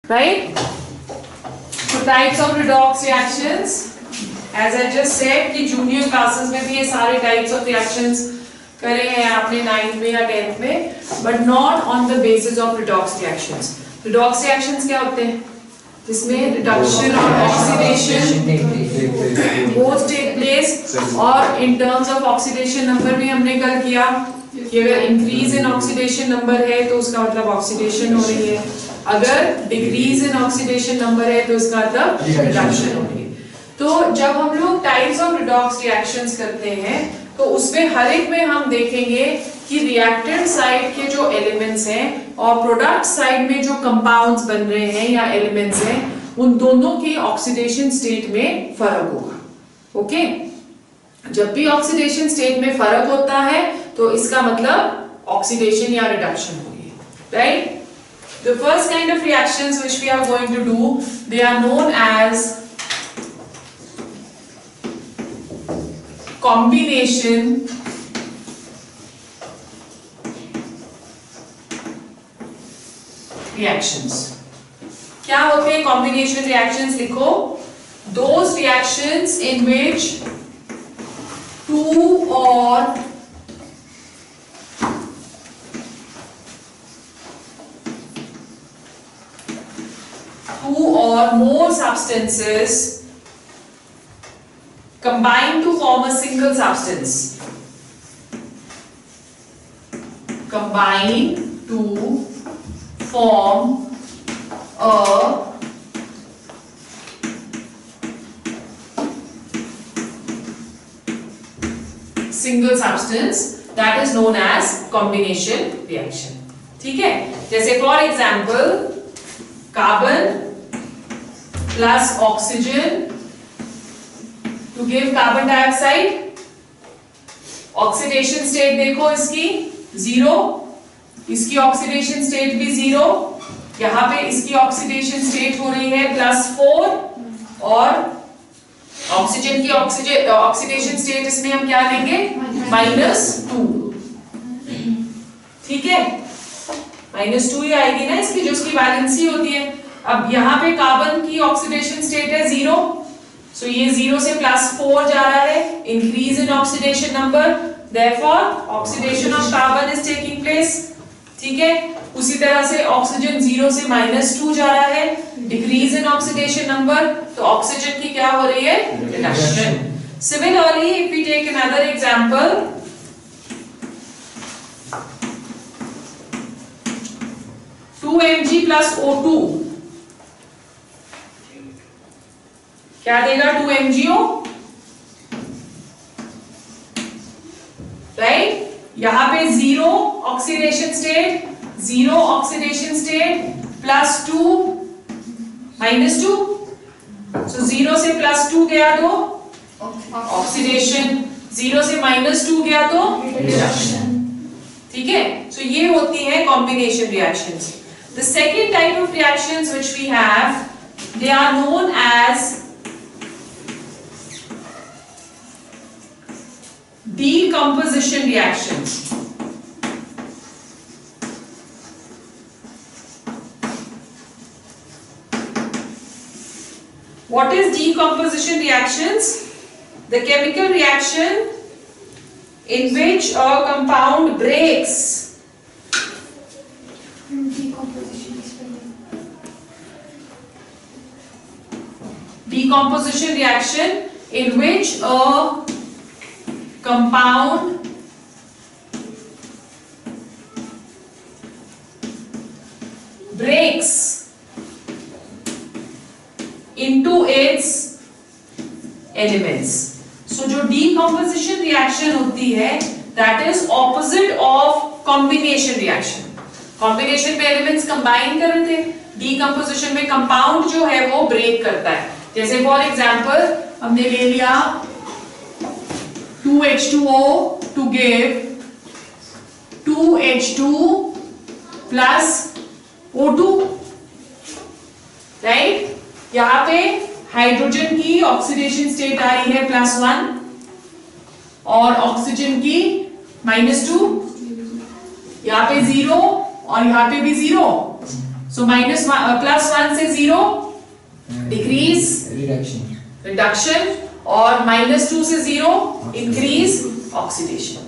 right? So types of redox reactions, as I just said कि junior classes में भी ये सारे types of reactions करे हैं आपने 9th में या 10th में, but not on the basis of redox reactions. Redox reactions क्या होते हैं? जिसमें reduction और oxidation both take place, और in terms of oxidation number भी हमने कल किया कि अगर increase in oxidation number है तो उसका मतलब oxidation हो रही है, अगर decrease in oxidation number है तो उसका मतलब reduction हो रही है. तो जब हम लोग types of redox reactions करते हैं तो उसमें हर एक में हम देखेंगे कि reactant side के जो elements हैं और product side में जो compounds बन रहे हैं या elements हैं, उन दोनों की oxidation state में फर्क होगा. ओके? जब भी oxidation state में फर्क होता है तो इसका मतलब oxidation या reduction हो रही है. Right? The first kind of reactions which we are going to do, they are known as combination reactions. क्या होते हैं combination reactions? लिखो, those reactions in which two or more substances combine to form a single substance. Combine to form a single substance, that is known as combination reaction. ठीक है? जैसे for example, carbon plus oxygen to give carbon dioxide. Oxidation state देखो इसकी 0, इसकी oxidation state भी 0, यहाँ पे इसकी oxidation state हो रही है +4 और ऑक्सीजन की oxidation state इसमें हम क्या लेंगे? -2. ठीक है? -2 ही आएगी ना इसकी, जो उसकी वैलेंसी होती है. अब यहाँ पे कार्बन की ऑक्सीडेशन स्टेट है 0, सो ये 0 से +4 जा रहा है, increase in oxidation number, therefore oxidation of carbon is taking place. ठीक है? उसी तरह से ऑक्सीजन 0 से -2 जा रहा है, डिक्रीज इन ऑक्सीडेशन नंबर, तो ऑक्सीजन की क्या हो रही है? Reduction. Similarly if we take another example, 2Mg plus O2 क्या देगा? 2MgO, right? यहां पे 0 ऑक्सीडेशन स्टेट, 0 ऑक्सीडेशन स्टेट +2 -2, सो 0 से +2 गया तो ऑक्सीडेशन, 0 से -2 गया तो रिडक्शन. ठीक है? सो ये होती है combination reactions. The second type of reactions which we have, they are known as decomposition reactions. What is decomposition reactions? The chemical reaction in which a compound breaks. Decomposition reaction in which a compound breaks into its elements. So जो decomposition reaction होती है, that is opposite of combination reaction. Combination में elements combine कर रहे थे, decomposition में compound जो है वो break करता है. जैसे फॉर एग्जाम्पल हमने ले लिया 2H2O to give 2H2 plus O2, right? यहाँ पे हाइड्रोजन की ऑक्सीडेशन स्टेट आ रही है +1 और ऑक्सीजन की -2, यहाँ पे 0 और यहाँ पे भी 0, सो +1 से 0 डिक्रीज रिडक्शन, और -2 से 0 इंक्रीज ऑक्सीडेशन.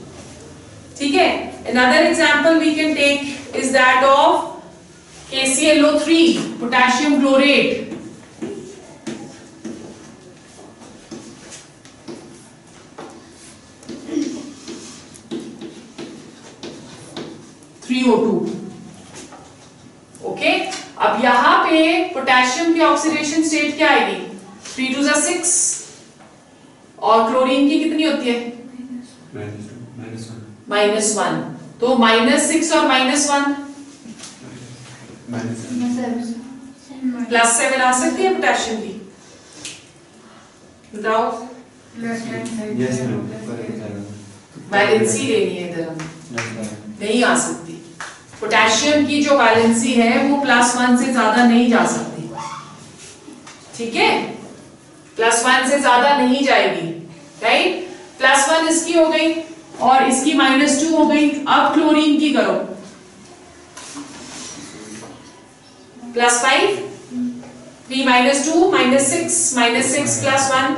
ठीक है. Another example we can take is that of KClO3, potassium chlorate. Okay. अब यहां पे पोटेशियम की ऑक्सीडेशन स्टेट क्या आएगी? 3 2 6, और क्लोरीन की कितनी होती है? -1. तो -6 और -1 +7 आ सकती है पोटेशियम की. बताओ. वैलेंसी लेनी है इधर हम. नहीं आ सकती. पोटेशियम की जो वैलेंसी है वो +1 से ज्यादा नहीं जा सकती. ठीक है. +1 से ज्यादा नहीं जाएगी. राइट. +1 इसकी हो गई और इसकी -2 हो गई. अब क्लोरीन की करो. +5, 3 -2 -6 6 +1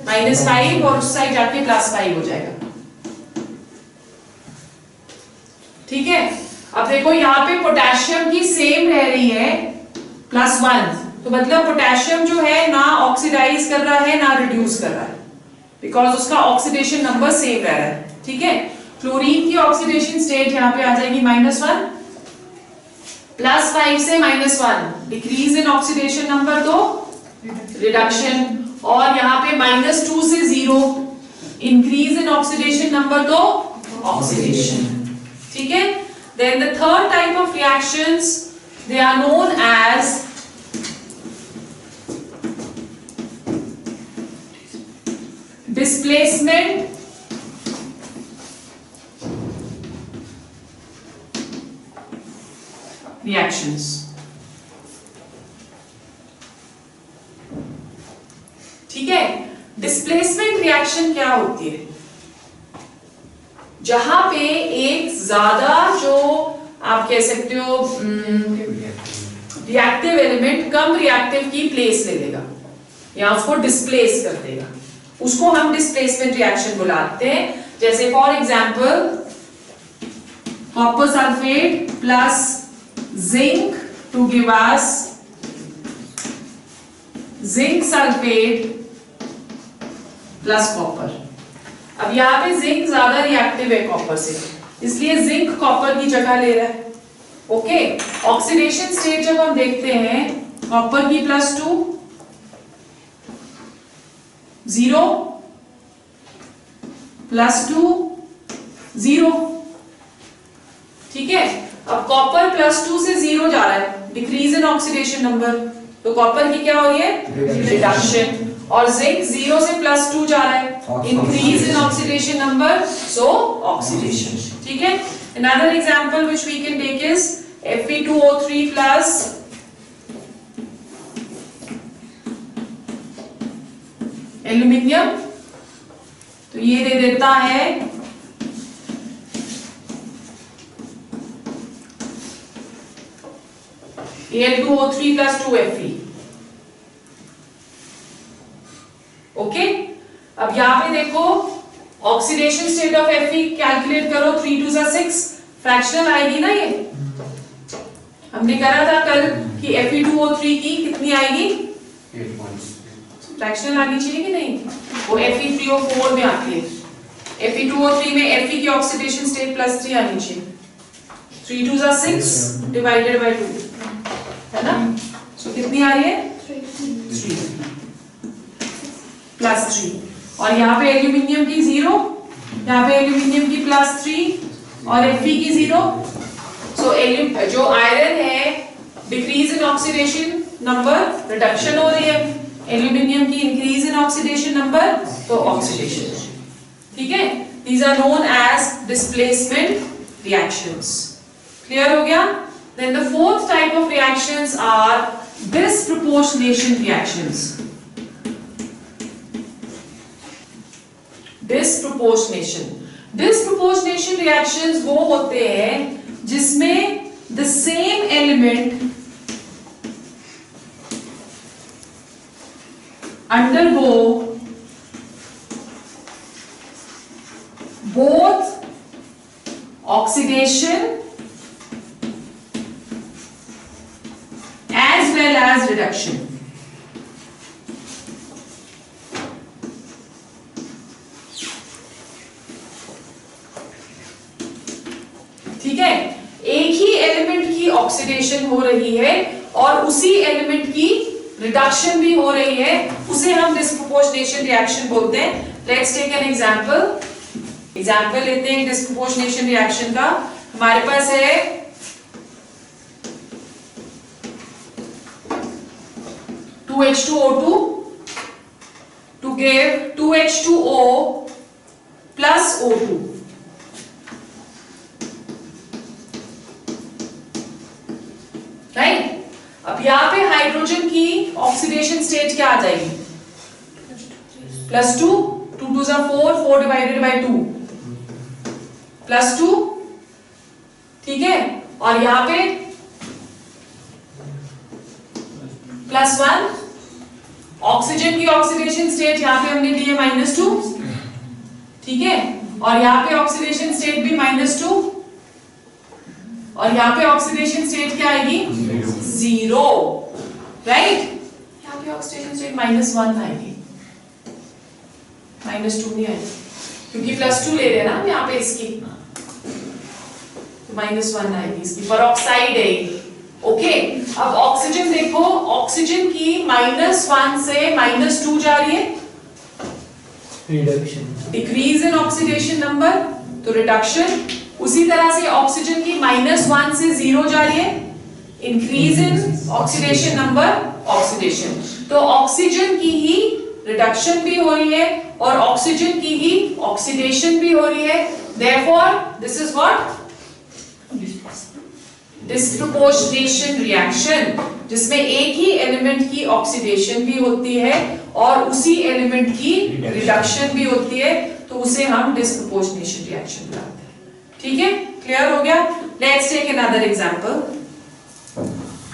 -5, और उस साइड जाके +5 हो जाएगा. ठीक है. अब देखो यहाँ पे पोटेशियम की सेम रह रही है +1, तो मतलब पोटेशियम जो है ना ऑक्सीडाइज कर रहा है ना रिड्यूस कर रहा है, बिकॉज उसका ऑक्सीडेशन नंबर सेम रह रहा है. ठीक है. क्लोरीन की ऑक्सीडेशन स्टेट यहाँ पे आ जाएगी -1, +5 से -1 डिक्रीज इन ऑक्सीडेशन नंबर, तो रिडक्शन, और यहाँ पे -2 से 0 इंक्रीज इन ऑक्सीडेशन नंबर, तो ऑक्सीडेशन. ठीक है. Then the third type of reactions, they are known as displacement reactions. ठीक है. डिस्प्लेसमेंट रिएक्शन क्या होती है? जहां पे एक ज्यादा जो आप कह सकते हो रिएक्टिव एलिमेंट कम रिएक्टिव की प्लेस ले लेगा या उसको डिस्प्लेस कर देगा, उसको हम डिस्प्लेसमेंट रिएक्शन बुलाते हैं. जैसे for example copper sulphate plus zinc to give us zinc sulphate plus copper. अब यहाँ पे जिंक ज्यादा रिएक्टिव है कॉपर से, इसलिए जिंक कॉपर की जगह ले रहा है. ओके. ऑक्सीडेशन स्टेट जब हम देखते हैं, कॉपर की +2 0 +2 0. ठीक है. अब कॉपर +2 से 0 जा रहा है, डिक्रीज इन ऑक्सीडेशन नंबर, तो कॉपर की क्या हो रही है? रिडक्शन. और जिंक 0 से +2 जा रहा है, increase in oxidation number, so oxidation. ठीक है. Another example which we can take is Fe2O3 plus aluminium. तो ये दे देता है Al2O3 plus 2Fe. ओके. अब यहां पे देखो oxidation state of Fe calculate करो. 3 2 6 फ्रैक्शनल आएगी ना. ये हमने करा था कल कि Fe2O3 की कितनी आएगी? फ्रैक्शनल आनी चाहिए कि नहीं? वो Fe3O4 में आती है. Fe2O3 में Fe की ऑक्सीडेशन स्टेट +3 आनी चाहिए. 3 2 6 डिवाइडेड बाय 2 है ना. सो कितनी आ रही है? 3 +3. और यहाँ पे एल्यूमिनियम की 0, यहाँ पे एल्यूमिनियम की +3 और Fe की 0. सो जो आयरन है decrease in oxidation number, reduction हो रही है. एल्यूमिनियम की इंक्रीज इन ऑक्सीडेशन नंबर, तो ऑक्सीडेशन. ठीक है. These are known as displacement reactions. Clear हो गया? Then the fourth type of reactions are disproportionation reactions. Disproportionation reactions वो होते हैं जिसमें the same element undergo both oxidation as well as reduction. ठीक है, एक ही एलिमेंट की ऑक्सीडेशन हो रही है और उसी एलिमेंट की रिडक्शन भी हो रही है, उसे हम डिस्प्रोपोर्शनेशन रिएक्शन बोलते हैं. लेट्स टेक एन एग्जांपल लेते हैं डिस्प्रोपोर्शनेशन रिएक्शन का. हमारे पास है (2H2O2) to give 2H2O plus O2. Right. अब यहाँ पे हाइड्रोजन की ऑक्सीडेशन स्टेट क्या आ जाएगी? +2, 2 2 4, 4 डिवाइडेड बाय 2 +2. ठीक है, और यहाँ पे +1. ऑक्सीजन की ऑक्सीडेशन स्टेट यहाँ पे हमने ली है -2. ठीक है, और यहाँ पे ऑक्सीडेशन स्टेट भी -2 और यहाँ पे ऑक्सीडेशन स्टेट क्या आएगी? 0. राइट. यहाँ पे ऑक्सीडेशन स्टेट -1 आएगी, -2 नहीं आएगी क्योंकि +2 ले रहे हैं ना हम यहाँ पे इसकी, तो -1 आएगी इसकी. परऑक्साइड है. ओके, अब ऑक्सीजन देखो, ऑक्सीजन की -1 से -2 जा रही है, reduction, decrease in oxidation number, तो रिडक्शन. उसी तरह से ऑक्सीजन की -1 से 0 जा रही है, increase in oxidation number, oxidation. तो ऑक्सीजन की ही रिडक्शन भी हो रही है और ऑक्सीजन की ही ऑक्सीडेशन भी हो रही है. Therefore this is what? Disproportionation reaction, जिसमें एक ही एलिमेंट की ऑक्सीडेशन भी होती है और उसी एलिमेंट की रिडक्शन भी होती है, तो उसे हम डिस्प्रोपोर्शनेशन रिएक्शन बुलाते हैं. ठीक है, क्लियर हो गया. Let's take another example.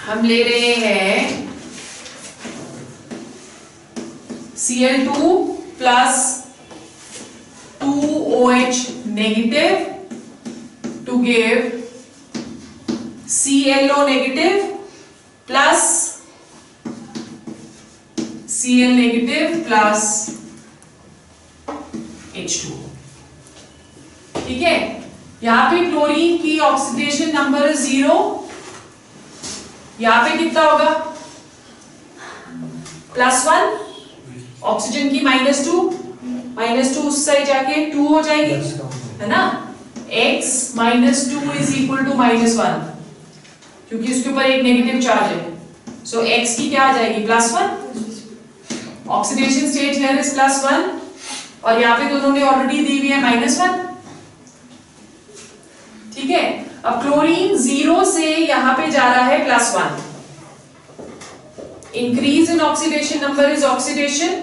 हम ले रहे हैं Cl2 plus 2OH negative to give ClO negative plus Cl negative plus H2. ठीक है, यहाँ पे क्लोरीन की ऑक्सीडेशन नंबर 0, यहाँ पे कितना होगा? +1. ऑक्सीजन की -2 उस साइड जाके 2 हो जाएगी, है ना. x -2 इज इक्वल टू -1 क्योंकि उसके ऊपर एक नेगेटिव चार्ज है, सो x की क्या आ जाएगी? +1. ऑक्सीडेशन स्टेट हियर इज +1 और यहाँ पे दोनों ने ऑलरेडी दी हुई है -1. ठीक है, अब क्लोरीन 0 से यहाँ पे जा रहा है +1. Increase in oxidation number is oxidation.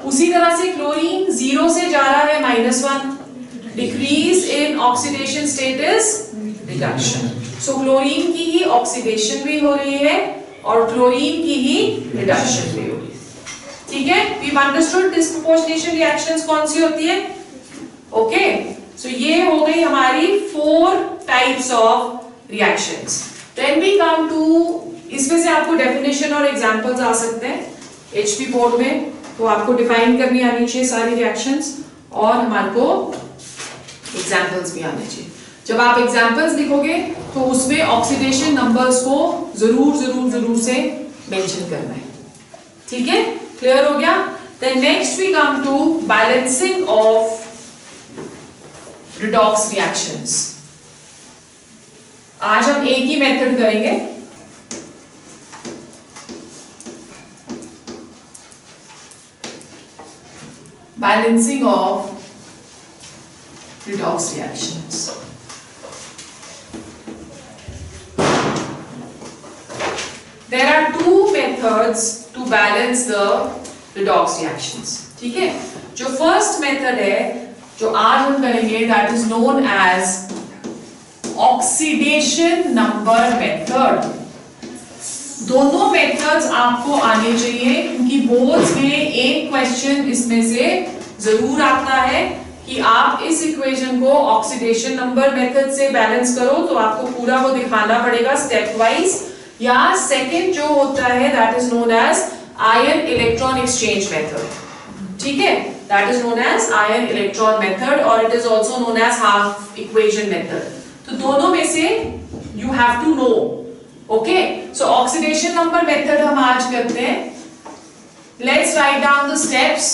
उसी तरह से क्लोरीन 0 से जा रहा है -1. Decrease in oxidation state is reduction. So chlorine की ही ऑक्सीडेशन भी हो रही है और क्लोरीन की ही रिडक्शन भी हो रही है. ठीक है, वी अंडरस्टूड डिस्प्रोपोर्शनेशन रिएक्शंस कौन सी होती है. ओके, सो ये हो गई हमारी 4 types of reactions. Then we come to, इसमें से आपको डेफिनेशन और एग्जांपल्स आ सकते हैं एचपी बोर्ड में, तो आपको डिफाइन करनी आनी चाहिए सारी रिएक्शंस और हमारे को एग्जांपल्स भी आने चाहिए. जब आप एग्जांपल्स लिखोगे तो उसमें ऑक्सीडेशन नंबर्स को जरूर से मेंशन करना है. ठीक है, क्लियर हो गया. Then next we come to balancing of redox reactions. आज हम एक ही मेथड करेंगे. Balancing of redox reactions. There are 2 methods to balance the redox reactions. ठीक है, जो फर्स्ट मेथड है जो आज हम करेंगे, that is known as oxidation number method. दोनों मेथड्स आपको आने चाहिए, क्योंकि बोर्ड्स में एक क्वेश्चन इसमें से जरूर आता है कि आप इस इक्वेशन को ऑक्सीडेशन नंबर मेथड से बैलेंस करो, तो आपको पूरा वो दिखाना पड़ेगा स्टेप वाइज, या सेकंड जो होता है that is known as ion electron exchange method. ठीक है, that is known as ion electron method, और it is also known as half equation method. तो दोनों में से you have to know. Okay, so oxidation number method हम आज करते हैं। Let's write down the steps,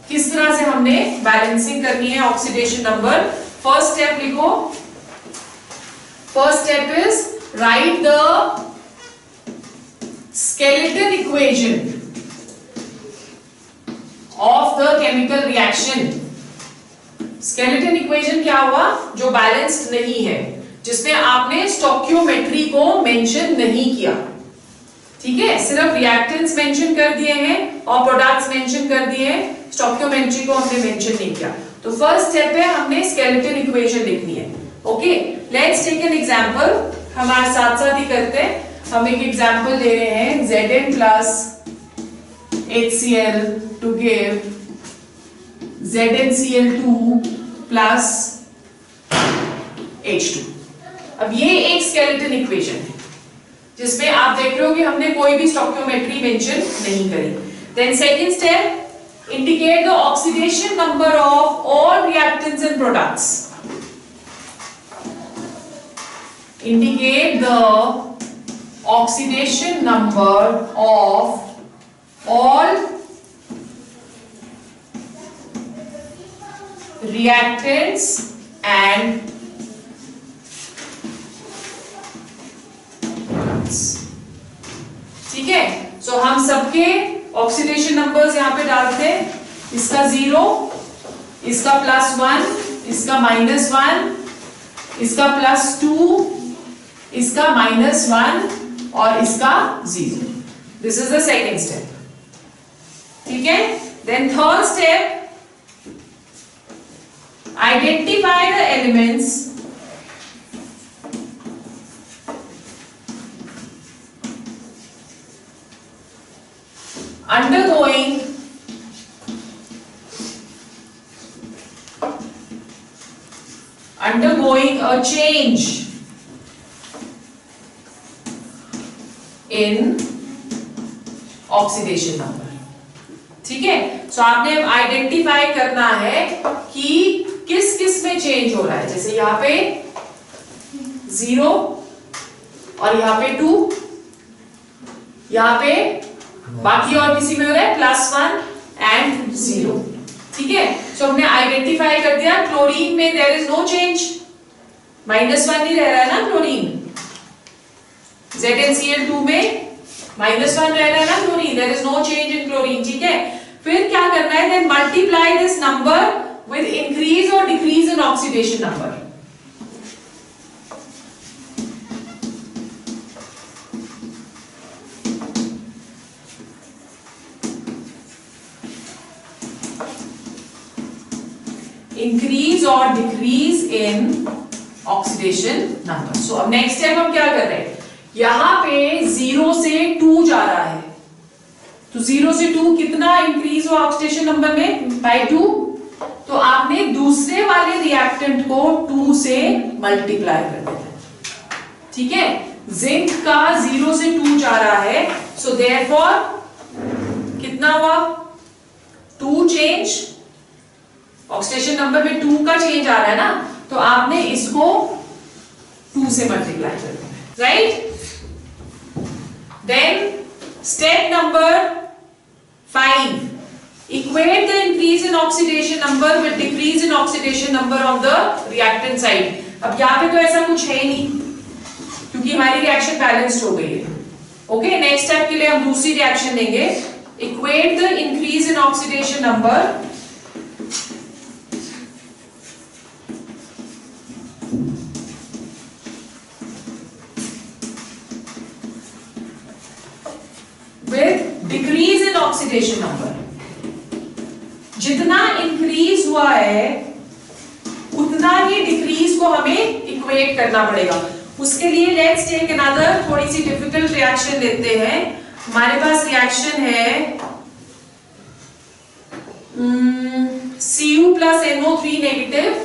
किस तरह से हमने बैलेंसिंग करनी है ऑक्सीडेशन नंबर। फर्स्ट स्टेप लिखो, first step is write the skeleton equation of the chemical reaction। skeleton equation क्या हुआ? जो बैलेंस्ड नहीं है, जिसमें आपने स्टोइकियोमेट्री को मेंशन नहीं किया। ठीक है, सिर्फ रिएक्टेंट्स मेंशन कर दिए हैं और प्रोडक्ट्स मेंशन कर दिए हैं, स्टोइकियोमेट्री को हमने मेंशन नहीं किया। तो फर्स्ट स्टेप है हमने skeleton equation लिखनी है। Okay, let's take an example, हमारे साथ साथ ही करते हैं। हम एक एग्जांपल ले रहे हैं, Zn plus HCl to give ZnCl2 plus H2। अब ये एक स्केलेटन इक्वेशन है जिसमें आप देख रहे हो कि हमने कोई भी स्टोइकियोमेट्री मेंशन नहीं करी। Then second step, indicate the oxidation number of all reactants and products। indicate the oxidation number of all reactants and products। ठीक है, सो हम सबके ऑक्सीडेशन नंबर्स यहां पे डालते हैं, इसका 0, इसका +1, इसका -1, इसका +2, इसका -1 और इसका 0। This is the second step. ठीक है, then third step, identify the elements undergoing a change in oxidation number। ठीक है, सो आपने अब आइडेंटिफाई करना है कि किस किस में चेंज हो रहा है। जैसे यहां पे 0 और यहां पे 2, यहां पे बाकी और किसी में हो रहा है +1 एंड 0। ठीक है, सो हमने आइडेंटिफाई कर दिया। क्लोरीन में देयर इज नो चेंज, -1 ही रह रहा है ना क्लोरीन। ZnCl2 में -1 रह रहा है ना chlorine, there is no change in chlorine. ठीक है, फिर क्या करना है, then multiply this number with increase और decrease in oxidation number. Increase और decrease in oxidation number. So अब नेक्स्ट स्टेप हम क्या कर रहे हैं, यहां पे 0 से 2 जा रहा है, तो 0 से 2 कितना इंक्रीज हुआ ऑक्सीडेशन नंबर में? बाय 2। तो आपने दूसरे वाले रिएक्टेंट को 2 से मल्टीप्लाई कर देना है। ठीक है, जिंक का 0 से 2 जा रहा है, सो देयरफॉर कितना हुआ? 2 चेंज, ऑक्सीडेशन नंबर में 2 का चेंज आ रहा है ना, तो आपने इसको 2 से मल्टीप्लाई कर देना है, right. Then step number 5, equate the increase in oxidation number with decrease in oxidation number on the reactant side. अब यहाँ पे तो ऐसा कुछ है नहीं, क्योंकि हमारी रिएक्शन बैलेंस्ड हो गई है। ओके, नेक्स्ट स्टेप के लिए हम दूसरी रिएक्शन लेंगे, equate the increase in oxidation number with decrease in oxidation number। जितना इंक्रीज हुआ है उतना ही डिक्रीज को हमें इक्वेट करना पड़ेगा। उसके लिए लेट्स टेक अनदर थोड़ी सी डिफिकल्ट रिएक्शन लेते हैं। हमारे पास रिएक्शन है Cu plus NO3 negative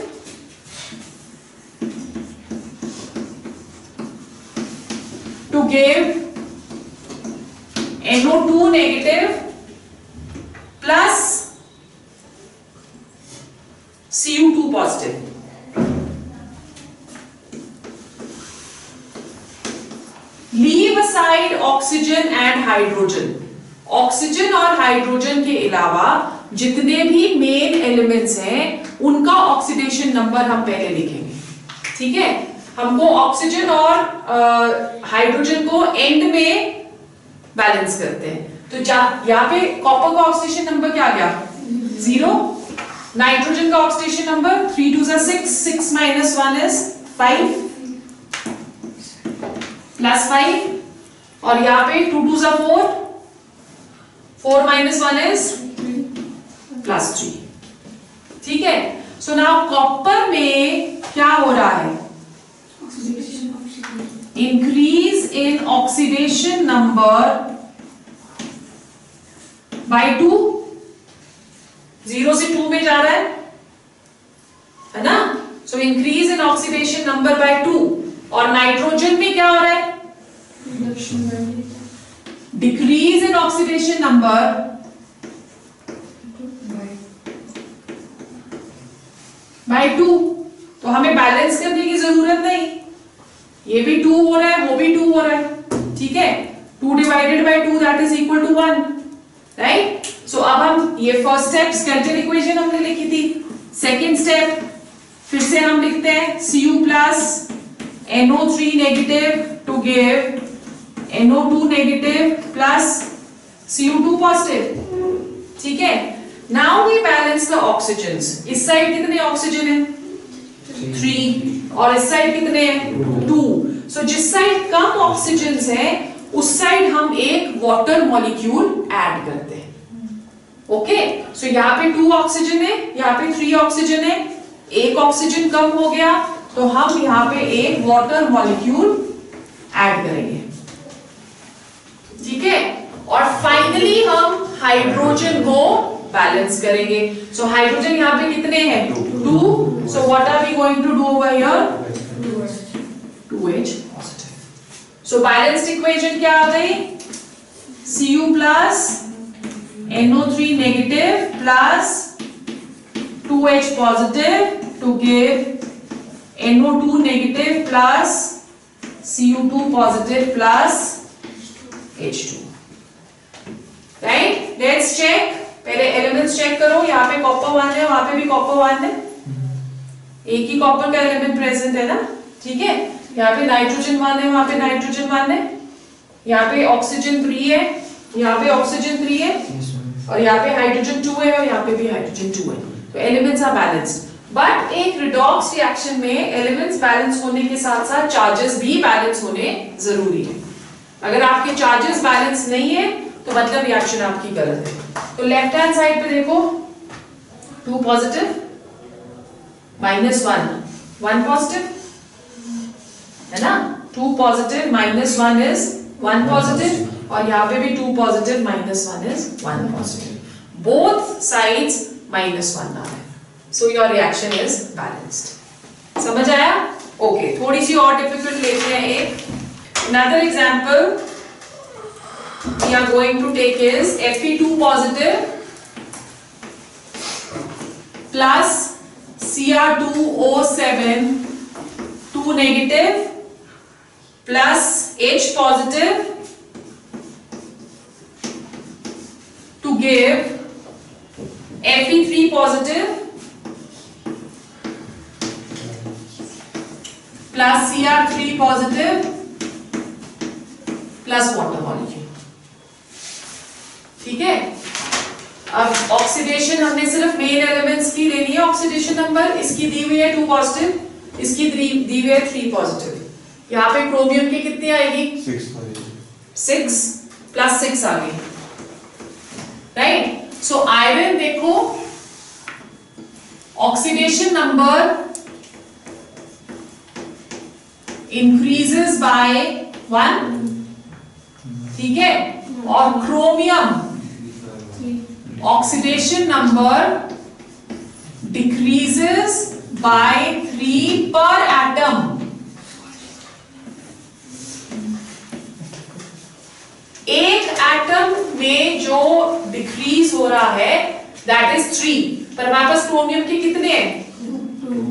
to give NO2 negative plus Cu2 positive. Leave aside oxygen and hydrogen. Oxygen और हाइड्रोजन के अलावा जितने भी मेन एलिमेंट्स हैं उनका ऑक्सीडेशन नंबर हम पहले लिखेंगे, ठीक है। हमको ऑक्सीजन और हाइड्रोजन को एंड में बैलेंस करते हैं, तो यहाँ पे कॉपर का ऑक्सीडेशन नंबर क्या आ गया 0, नाइट्रोजन का oxidation number 3 2 6, 6 minus 1 is 5 plus 5, और यहाँ पे 2 2 4, 4 minus 1 is plus 3, ठीक है। सो नाउ कॉपर में क्या हो रहा है, increase in oxidation number by 2, 0 से 2 में जा रहा है ना। So increase in oxidation number by 2, और नाइट्रोजन में क्या हो रहा है, decrease in oxidation number by 2। तो हमें बैलेंस करने की जरूरत नहीं, ये भी 2 हो रहा है, वो भी 2 हो रहा है, ठीक है। 2 divided by 2 that is equal to 1, right. So अब हम ये फर्स्ट स्टेप स्केलेटल इक्वेशन हमने लिखी थी। सेकेंड स्टेप फिर से हम लिखते हैं Cu plus NO3 negative to give NO2 negative plus Cu2 positive, ठीक है। Now we balance the oxygens. इस साइड कितने ऑक्सीजन है 3, और इस साइड कितने हैं 2। सो जिस साइड कम ऑक्सीजन है उस साइड हम एक वाटर मॉलिक्यूल ऐड करते हैं, ओके। सो यहाँ पे 2 ऑक्सीजन है, यहाँ पे 3 ऑक्सीजन है, एक ऑक्सीजन कम हो गया तो हम यहाँ पे एक वाटर मॉलिक्यूल ऐड करेंगे, ठीक है। और फाइनली हम हाइड्रोजन को बैलेंस करेंगे। सो हाइड्रोजन यहाँ पे कितने हैं 2, so what are we going to do over here 2H positive. So balanced equation क्या आ गई, Cu plus NO3 negative plus 2H positive to give NO2 negative plus Cu2 positive plus H2, right. Let's check, पहले elements check करो, यहाँ पे copper 1 है, वहां पे भी कॉपर 1 है, एक ही कॉपर का एलिमेंट प्रेजेंट है ना, ठीक है। यहाँ पे नाइट्रोजन 1 है, वहां पे नाइट्रोजन 1 है, यहाँ पे ऑक्सीजन 3 है, यहाँ पे ऑक्सीजन 3 है, और यहाँ पे हाइड्रोजन 2 है, और यहाँ पे भी हाइड्रोजन 2 है। तो एलिमेंट्स आर बैलेंस्ड। बट एक रिडॉक्स रिएक्शन में एलिमेंट्स बैलेंस होने के साथ साथ चार्जेस भी बैलेंस होने जरूरी है। अगर आपके चार्जेस बैलेंस नहीं है तो मतलब रिएक्शन आपकी गलत है। तो लेफ्ट हैंड साइड पे देखो 2 पॉजिटिव माइनस 1 पॉजिटिव है ना, 2 पॉजिटिव माइनस 1 इज 1 पॉजिटिव, और यहाँ पे भी 2 positive minus 1 is 1 positive, both sides minus 1 आ रहा है। So your reaction is balanced. समझ आया? ओके, थोड़ी सी और डिफिकल्ट लेते हैं एक। Another example we are going to take is Fe2 positive plus Cr2O7 2 negative plus H positive to give Fe3 positive plus Cr3 positive plus water molecule, ठीक है। अब ऑक्सीडेशन हमने सिर्फ मेन एलिमेंट्स की लेनी है, ऑक्सीडेशन नंबर इसकी दी हुई है 2 पॉजिटिव, इसकी दी हुई है 3 पॉजिटिव। यहाँ पे क्रोमियम की कितनी आएगी 6 प्लस 6 आ गई, राइट। सो आयरन देखो ऑक्सीडेशन नंबर इंक्रीजेस बाय 1, ठीक है, और chromium oxidation number decreases bye 3 पर एटम। एक एटम में जो डिक्रीज हो रहा है दैट इज 3, पर हमारे पास क्रोमियम के कितने हैं?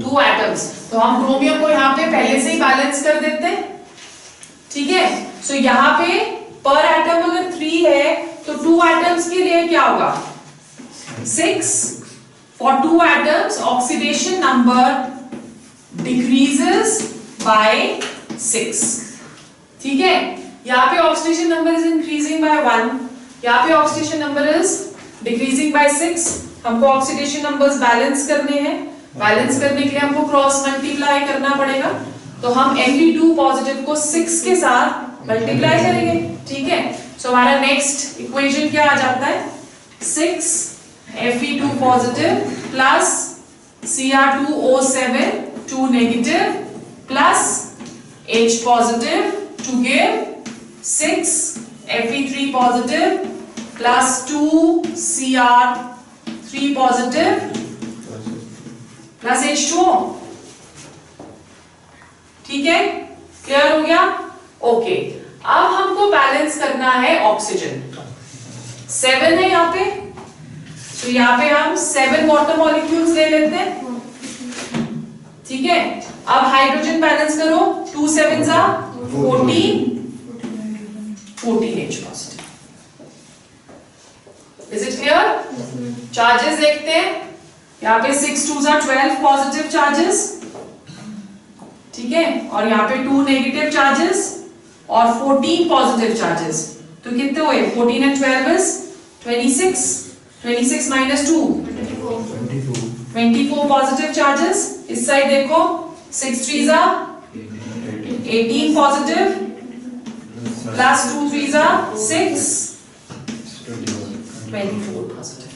2 एटम्स, तो हम क्रोमियम को यहाँ पे पहले से ही बैलेंस कर देते हैं, ठीक है। सो यहाँ पे पर एटम अगर 3 है तो 2 एटम्स के लिए क्या होगा? 6। For 2 atoms oxidation number decreases by 6, ठीक है। यहाँ पे oxidation number is increasing by 1, यहाँ पे oxidation number is decreasing by 6। हमको ऑक्सीडेशन नंबर्स बैलेंस करने हैं, बैलेंस करने के लिए हमको क्रॉस मल्टीप्लाई करना पड़ेगा, तो हम Fe2 पॉजिटिव को 6 के साथ मल्टीप्लाई करेंगे, ठीक है। सो हमारा नेक्स्ट इक्वेशन क्या आ जाता है? 6 Fe2 positive plus Cr2O7 2 negative plus H positive to give 6 Fe3 positive plus 2 Cr3 positive plus H2O, ठीक है, क्लियर हो गया? ओके, अब हमको बैलेंस करना है ऑक्सीजन। 7 है यहाँ पे, तो यहाँ पे हम 7 वाटर मॉलिक्यूल्स ले लेते हैं, ठीक है। अब हाइड्रोजन बैलेंस करो, 2 7 जा 14 H positive। Is it clear? Charges देखते हैं, यहाँ पे 6 2 जा 12 पॉजिटिव चार्जेस, ठीक है, और यहाँ पे 2 नेगेटिव चार्जेस और 14 पॉजिटिव चार्जेस, तो कितने हुए? 14 and 12 is 26, 26 minus 2 24 positive charges. इस साइड देखो, 6 3 जा 18 पॉजिटिव प्लस 2 3 जा 6 24 पॉजिटिव।